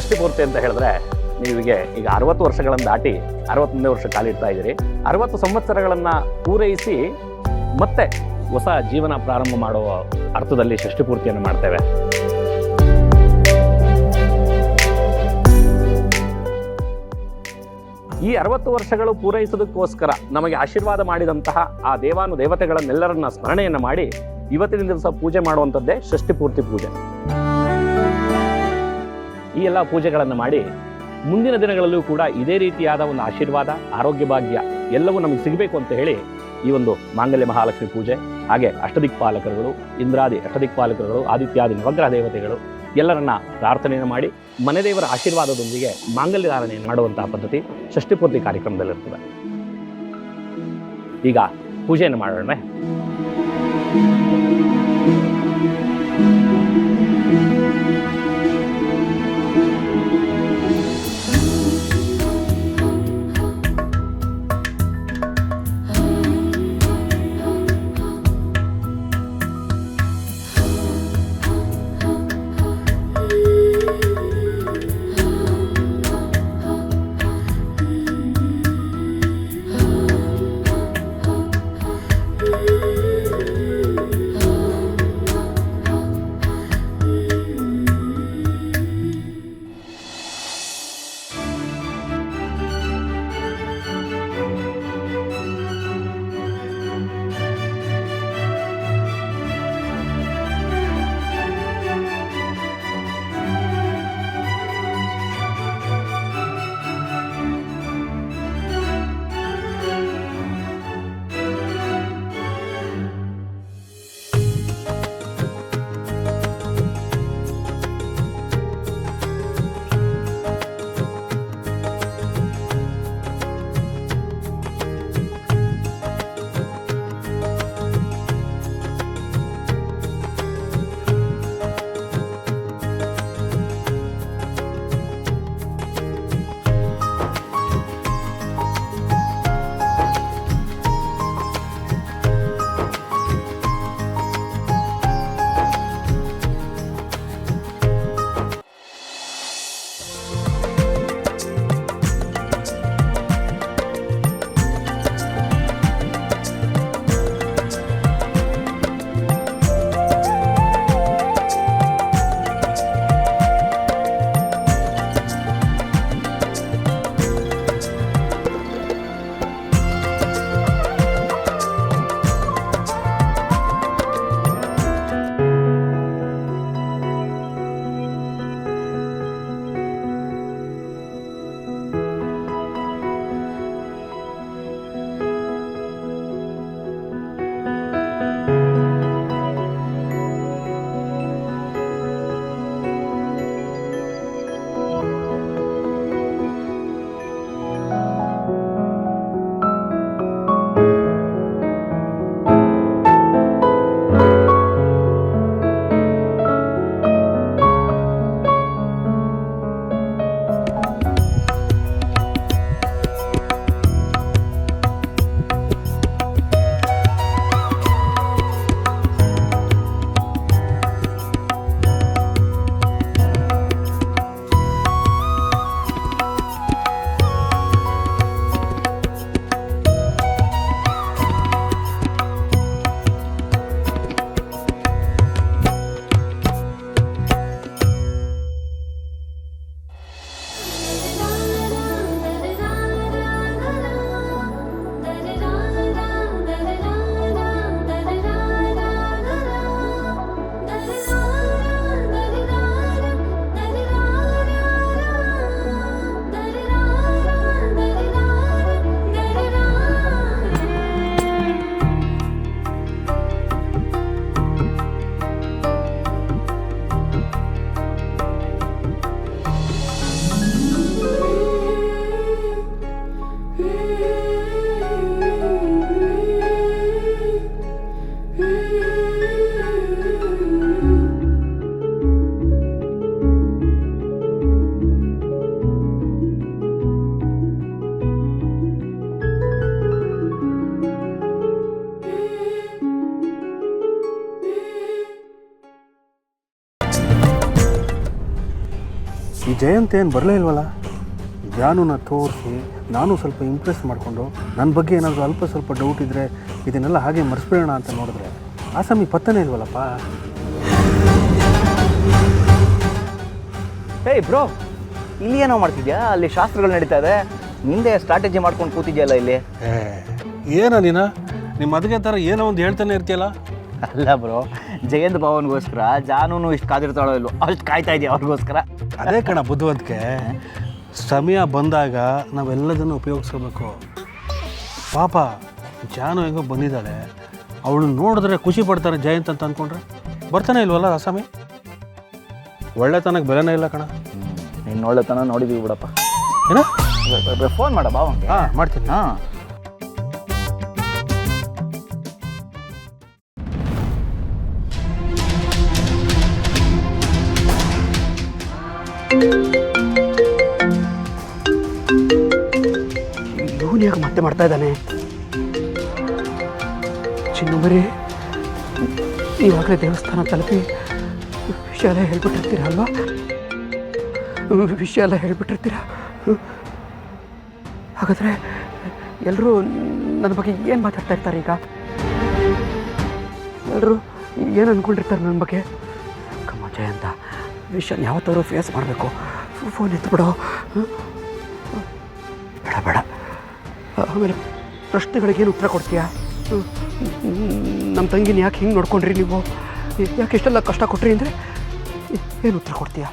ಷಷ್ಠಿ ಪೂರ್ತಿ ಅಂತ ಹೇಳಿದ್ರೆ ನೀವಿಗೆ ಈಗ 60 ವರ್ಷಗಳನ್ನು ದಾಟಿ 61ನೇ ವರ್ಷ ಕಾಲಿಡ್ತಾ ಇದ್ದೀರಿ. 60 ಸಂವತ್ಸರಗಳನ್ನು ಪೂರೈಸಿ ಮತ್ತೆ ಹೊಸ ಜೀವನ ಪ್ರಾರಂಭ ಮಾಡುವ ಅರ್ಥದಲ್ಲಿ ಷಷ್ಠಿ ಪೂರ್ತಿಯನ್ನು ಮಾಡ್ತೇವೆ. ಈ 60 ವರ್ಷಗಳು ಪೂರೈಸೋದಕ್ಕೋಸ್ಕರ ನಮಗೆ ಆಶೀರ್ವಾದ ಮಾಡಿದಂತಹ ಆ ದೇವತೆಗಳನ್ನೆಲ್ಲರನ್ನ ಸ್ಮರಣೆಯನ್ನು ಮಾಡಿ ಇವತ್ತಿನ ದಿವಸ ಪೂಜೆ ಮಾಡುವಂಥದ್ದೇ ಷಷ್ಠಿ ಪೂರ್ತಿ ಪೂಜೆ. ಈ ಎಲ್ಲ ಪೂಜೆಗಳನ್ನು ಮಾಡಿ ಮುಂದಿನ ದಿನಗಳಲ್ಲೂ ಕೂಡ ಇದೇ ರೀತಿಯಾದ ಒಂದು ಆಶೀರ್ವಾದ, ಆರೋಗ್ಯ ಭಾಗ್ಯ ಎಲ್ಲವೂ ನಮಗೆ ಸಿಗಬೇಕು ಅಂತ ಹೇಳಿ ಈ ಒಂದು ಮಾಂಗಲ್ಯ ಮಹಾಲಕ್ಷ್ಮಿ ಪೂಜೆ, ಹಾಗೆ ಅಷ್ಟದಿಕ್ಪಾಲಕರುಗಳು, ಇಂದ್ರಾದಿ ಅಷ್ಟದಿಕ್ಪಾಲಕರುಗಳು, ಆದಿತ್ಯಾದಿ ನವಗ್ರಹ ದೇವತೆಗಳು ಎಲ್ಲರನ್ನ ಪ್ರಾರ್ಥನೆಯನ್ನು ಮಾಡಿ ಮನೆ ದೇವರ ಆಶೀರ್ವಾದದೊಂದಿಗೆ ಮಾಂಗಲ್ಯ ಧಾರಣೆಯನ್ನು ಮಾಡುವಂತಹ ಪದ್ಧತಿ ಷಷ್ಠಿ ಪೂರ್ತಿ ಕಾರ್ಯಕ್ರಮದಲ್ಲಿರ್ತದೆ. ಈಗ ಪೂಜೆಯನ್ನು ಮಾಡೋಣ. ಈ ಜಯಂತ್ ಏನು ಬರಲೇ ಇಲ್ವಲ್ಲ? ಜಾನುನ ತೋರಿಸಿ ನಾನು ಸ್ವಲ್ಪ ಇಂಪ್ರೆಸ್ ಮಾಡಿಕೊಂಡು ನನ್ನ ಬಗ್ಗೆ ಏನಾದರೂ ಅಲ್ಪ ಸ್ವಲ್ಪ ಡೌಟ್ ಇದ್ದರೆ ಇದನ್ನೆಲ್ಲ ಹಾಗೆ ಮರೆಸ್ಬಿಡೋಣ ಅಂತ ನೋಡಿದ್ರೆ ಆಸಾಮಿ ಪತ್ತನೇ ಇಲ್ವಲ್ಲಪ್ಪ. ಏಯ್ ಬ್ರೋ, ಇಲ್ಲಿ ಏನೋ ಮಾಡ್ತಿದ್ಯಾ? ಅಲ್ಲಿ ಶಾಸ್ತ್ರಗಳು ನಡೀತಾ ಇದೆ, ನಿಂದೆ ಸ್ಟ್ರಾಟಜಿ ಮಾಡ್ಕೊಂಡು ಕೂತಿದ್ಯಲ್ಲ ಇಲ್ಲಿ. ಏನೋ ನೀನು ನಿಮ್ಮ ಅದಕ್ಕೆ ಥರ ಏನೋ ಒಂದು ಹೇಳ್ತಾನೆ ಇರ್ತೀಯಲ್ಲ. ಅಲ್ಲ ಬ್ರೋ, ಜಯಂತ್ ಭವನ್ಗೋಸ್ಕರ ಜಾನೂನು ಇಷ್ಟು ಕಾದಿರ್ತಾಳೋ ಇಲ್ವೋ ಅಷ್ಟು ಕಾಯ್ತಾ ಇದೆಯಾ ಅವ್ರಿಗೋಸ್ಕರ. ಅದೇ ಕಣ ಬುದ್ಧಿವಂತಿಕೆ. ಸಮಯ ಬಂದಾಗ ನಾವೆಲ್ಲದನ್ನು ಉಪಯೋಗಿಸ್ಕೋಬೇಕು. ಪಾಪ ಜಾನು ಹೆಂಗೋ ಬಂದಿದ್ದಾಳೆ, ಅವಳು ನೋಡಿದ್ರೆ ಖುಷಿ ಪಡ್ತಾರೆ ಜಯಂತ್ ಅಂತ ಅಂದ್ಕೊಂಡ್ರೆ ಬರ್ತಾನೆ ಇಲ್ವಲ್ಲ ಆಸಾಮಿ. ಒಳ್ಳೆತನಕ್ಕೆ ಬೆಲೆನೇ ಇಲ್ಲ ಕಣ. ನೀನು ಒಳ್ಳೆತನ ನೋಡಿದೀವಿ ಬಿಡಪ್ಪ. ಏನೋ ಫೋನ್ ಮಾಡ ಬಾವಂಗೆ. ಹಾಂ ಮಾಡ್ತೀನಿ. ಹಾಂ ಇವನು ಯಾಕೆ ಮತ್ತೆ ಮಾಡ್ತಾ ಇದ್ದಾನೆ? ಚಿನ್ನು ಬರೀ ಇವಾಗಲೇ ದೇವಸ್ಥಾನ ತಲುಪಿ ವಿಷಯ ಎಲ್ಲ ಹೇಳ್ಬಿಟ್ಟಿರ್ತೀರ ಅಲ್ವಾ? ವಿಷಯ ಎಲ್ಲ ಹೇಳ್ಬಿಟ್ಟಿರ್ತೀರ. ಹಾಗಾದರೆ ಎಲ್ಲರೂ ನನ್ನ ಬಗ್ಗೆ ಏನು ಮಾತಾಡ್ತಾ ಇರ್ತಾರೆ ಈಗ? ಎಲ್ಲರೂ ಏನು ಅಂದ್ಕೊಂಡಿರ್ತಾರೆ ನನ್ನ ಬಗ್ಗೆ? ಕಮ್ಮ ಜಯಂತ, ವಿಷಯ ಯಾವತ್ತಾದ್ರೂ ಫೇಸ್ ಮಾಡಬೇಕು. ಫೋನ್ ಎತ್ಬಿಡೋ. ಬೇಡ ಬೇಡ. ಆಮೇಲೆ ಪ್ರಶ್ನೆಗಳಿಗೇನು ಉತ್ತರ ಕೊಡ್ತೀಯಾ? ನಮ್ಮ ತಂಗಿನ ಯಾಕೆ ಹಿಂಗೆ ನೋಡ್ಕೊಂಡ್ರಿ ನೀವು? ಯಾಕೆ ಇಷ್ಟೆಲ್ಲ ಕಷ್ಟ ಕೊಟ್ರಿ ಅಂದರೆ ಏನು ಉತ್ತರ ಕೊಡ್ತೀಯಾ?